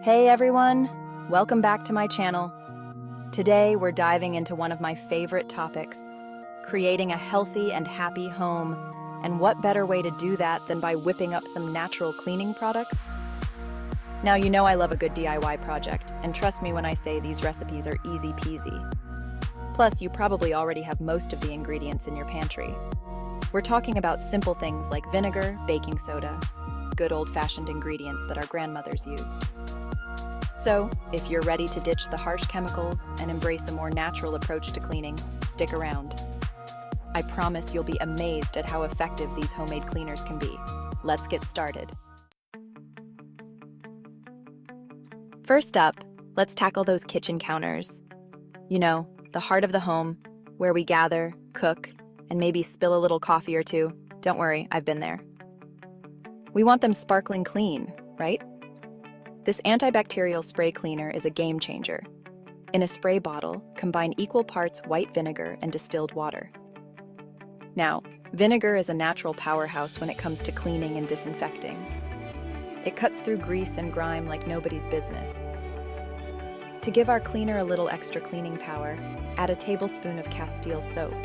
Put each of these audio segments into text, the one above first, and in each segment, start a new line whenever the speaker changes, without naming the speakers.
Hey everyone, welcome back to my channel. Today we're diving into one of my favorite topics, creating a healthy and happy home. And what better way to do that than by whipping up some natural cleaning products? Now you know I love a good DIY project, and trust me when I say these recipes are easy peasy. Plus, you probably already have most of the ingredients in your pantry. We're talking about simple things like vinegar, baking soda, good old-fashioned ingredients that our grandmothers used. So, if you're ready to ditch the harsh chemicals and embrace a more natural approach to cleaning, stick around. I promise you'll be amazed at how effective these homemade cleaners can be. Let's get started. First up, let's tackle those kitchen counters. You know, the heart of the home, where we gather, cook, and maybe spill a little coffee or two. Don't worry, I've been there. We want them sparkling clean, right? This antibacterial spray cleaner is a game changer. In a spray bottle, combine equal parts white vinegar and distilled water. Now, vinegar is a natural powerhouse when it comes to cleaning and disinfecting. It cuts through grease and grime like nobody's business. To give our cleaner a little extra cleaning power, add a tablespoon of Castile soap.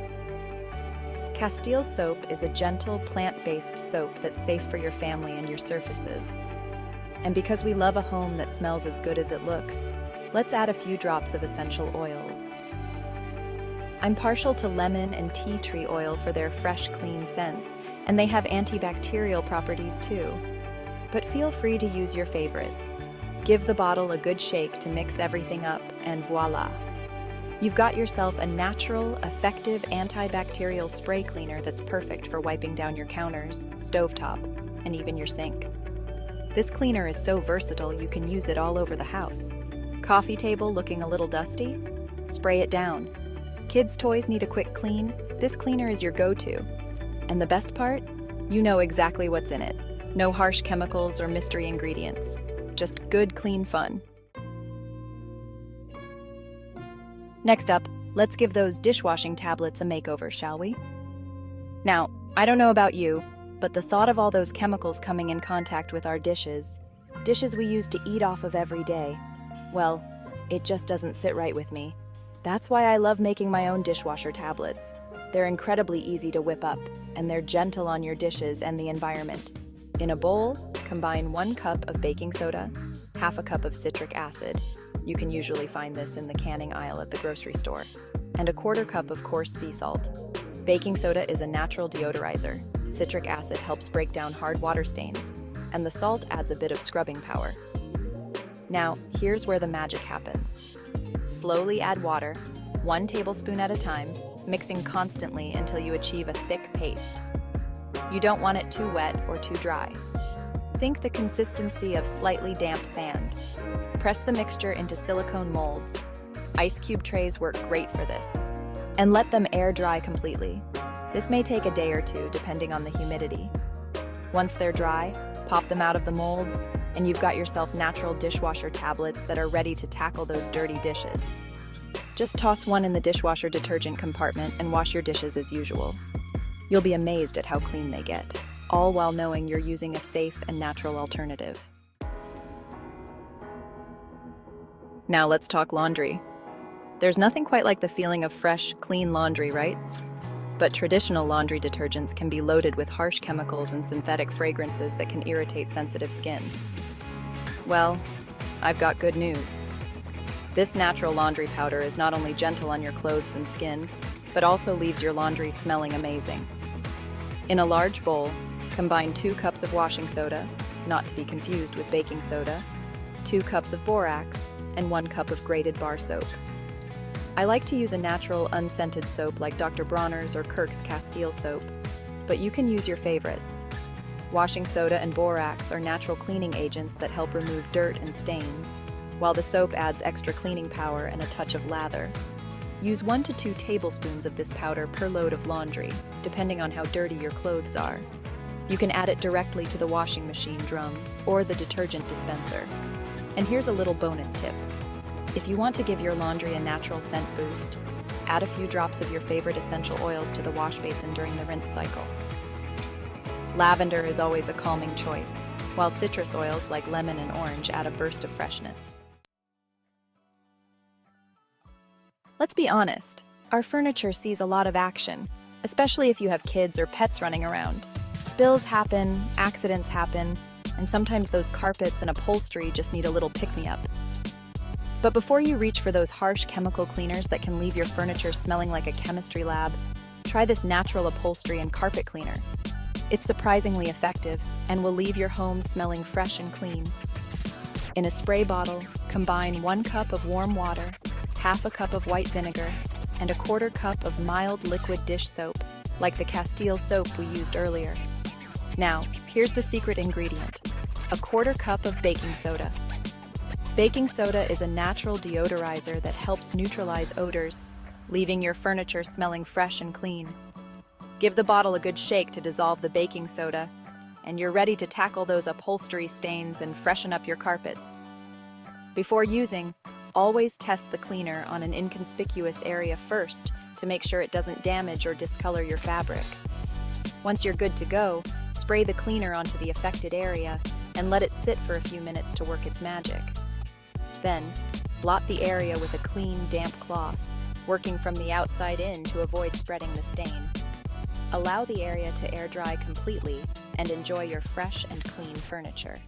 Castile soap is a gentle, plant-based soap that's safe for your family and your surfaces. And because we love a home that smells as good as it looks, let's add a few drops of essential oils. I'm partial to lemon and tea tree oil for their fresh, clean scents, and they have antibacterial properties too. But feel free to use your favorites. Give the bottle a good shake to mix everything up, and voila! You've got yourself a natural, effective antibacterial spray cleaner that's perfect for wiping down your counters, stovetop, and even your sink. This cleaner is so versatile you can use it all over the house. Coffee table looking a little dusty? Spray it down. Kids' toys need a quick clean? This cleaner is your go-to. And the best part? You know exactly what's in it. No harsh chemicals or mystery ingredients. Just good, clean fun. Next up, let's give those dishwashing tablets a makeover, shall we? Now, I don't know about you, but the thought of all those chemicals coming in contact with our dishes we use to eat off of every day, well, it just doesn't sit right with me. That's why I love making my own dishwasher tablets. They're incredibly easy to whip up, and they're gentle on your dishes and the environment. In a bowl, combine 1 cup of baking soda, half a cup of citric acid. You can usually find this in the canning aisle at the grocery store, and a 1/4 cup of coarse sea salt. Baking soda is a natural deodorizer. Citric acid helps break down hard water stains, and the salt adds a bit of scrubbing power. Now, here's where the magic happens. Slowly add water, 1 tablespoon at a time, mixing constantly until you achieve a thick paste. You don't want it too wet or too dry. Think the consistency of slightly damp sand. Press the mixture into silicone molds. Ice cube trays work great for this. And let them air dry completely. This may take a day or two, depending on the humidity. Once they're dry, pop them out of the molds, and you've got yourself natural dishwasher tablets that are ready to tackle those dirty dishes. Just toss one in the dishwasher detergent compartment and wash your dishes as usual. You'll be amazed at how clean they get, all while knowing you're using a safe and natural alternative. Now let's talk laundry. There's nothing quite like the feeling of fresh, clean laundry, right? But traditional laundry detergents can be loaded with harsh chemicals and synthetic fragrances that can irritate sensitive skin. Well, I've got good news. This natural laundry powder is not only gentle on your clothes and skin, but also leaves your laundry smelling amazing. In a large bowl, combine 2 cups of washing soda, not to be confused with baking soda, 2 cups of borax, and 1 cup of grated bar soap. I like to use a natural, unscented soap like Dr. Bronner's or Kirk's Castile soap, but you can use your favorite. Washing soda and borax are natural cleaning agents that help remove dirt and stains, while the soap adds extra cleaning power and a touch of lather. Use 1 to 2 tablespoons of this powder per load of laundry, depending on how dirty your clothes are. You can add it directly to the washing machine drum or the detergent dispenser. And here's a little bonus tip. If you want to give your laundry a natural scent boost, add a few drops of your favorite essential oils to the wash basin during the rinse cycle. Lavender is always a calming choice, while citrus oils like lemon and orange add a burst of freshness. Let's be honest, our furniture sees a lot of action, especially if you have kids or pets running around. Spills happen, accidents happen, and sometimes those carpets and upholstery just need a little pick-me-up. But before you reach for those harsh chemical cleaners that can leave your furniture smelling like a chemistry lab, try this natural upholstery and carpet cleaner. It's surprisingly effective and will leave your home smelling fresh and clean. In a spray bottle, combine 1 cup of warm water, half a cup of white vinegar, and a 1/4 cup of mild liquid dish soap, like the Castile soap we used earlier. Now, here's the secret ingredient: a 1/4 cup of baking soda. Baking soda is a natural deodorizer that helps neutralize odors, leaving your furniture smelling fresh and clean. Give the bottle a good shake to dissolve the baking soda, and you're ready to tackle those upholstery stains and freshen up your carpets. Before using, always test the cleaner on an inconspicuous area first to make sure it doesn't damage or discolor your fabric. Once you're good to go, spray the cleaner onto the affected area and let it sit for a few minutes to work its magic. Then, blot the area with a clean, damp cloth, working from the outside in to avoid spreading the stain. Allow the area to air dry completely and enjoy your fresh and clean furniture.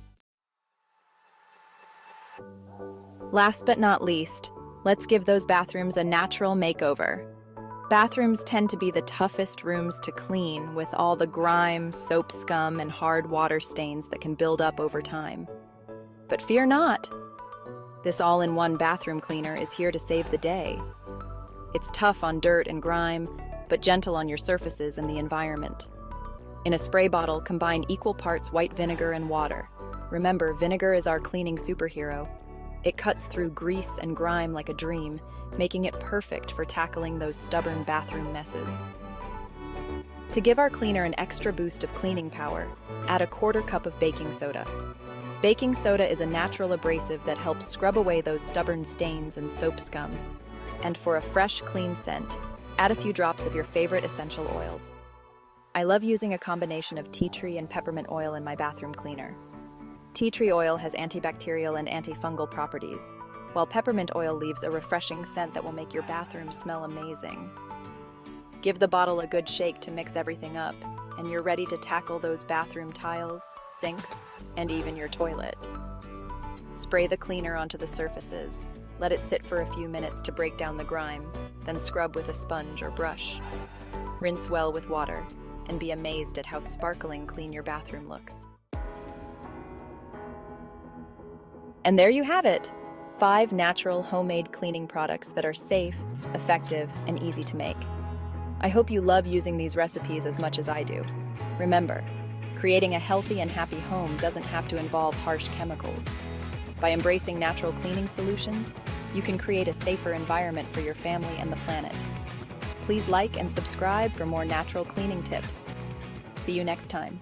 Last but not least, let's give those bathrooms a natural makeover. Bathrooms tend to be the toughest rooms to clean, with all the grime, soap scum, and hard water stains that can build up over time. But fear not! This all-in-one bathroom cleaner is here to save the day. It's tough on dirt and grime, but gentle on your surfaces and the environment. In a spray bottle, combine equal parts white vinegar and water. Remember, vinegar is our cleaning superhero. It cuts through grease and grime like a dream, making it perfect for tackling those stubborn bathroom messes. To give our cleaner an extra boost of cleaning power, add a 1/4 cup of baking soda. Baking soda is a natural abrasive that helps scrub away those stubborn stains and soap scum. And for a fresh, clean scent, add a few drops of your favorite essential oils. I love using a combination of tea tree and peppermint oil in my bathroom cleaner. Tea tree oil has antibacterial and antifungal properties, while peppermint oil leaves a refreshing scent that will make your bathroom smell amazing. Give the bottle a good shake to mix everything up, and you're ready to tackle those bathroom tiles, sinks, and even your toilet. Spray the cleaner onto the surfaces. Let it sit for a few minutes to break down the grime, then scrub with a sponge or brush. Rinse well with water, and be amazed at how sparkling clean your bathroom looks. And there you have it! 5 natural homemade cleaning products that are safe, effective, and easy to make. I hope you love using these recipes as much as I do. Remember, creating a healthy and happy home doesn't have to involve harsh chemicals. By embracing natural cleaning solutions, you can create a safer environment for your family and the planet. Please like and subscribe for more natural cleaning tips. See you next time.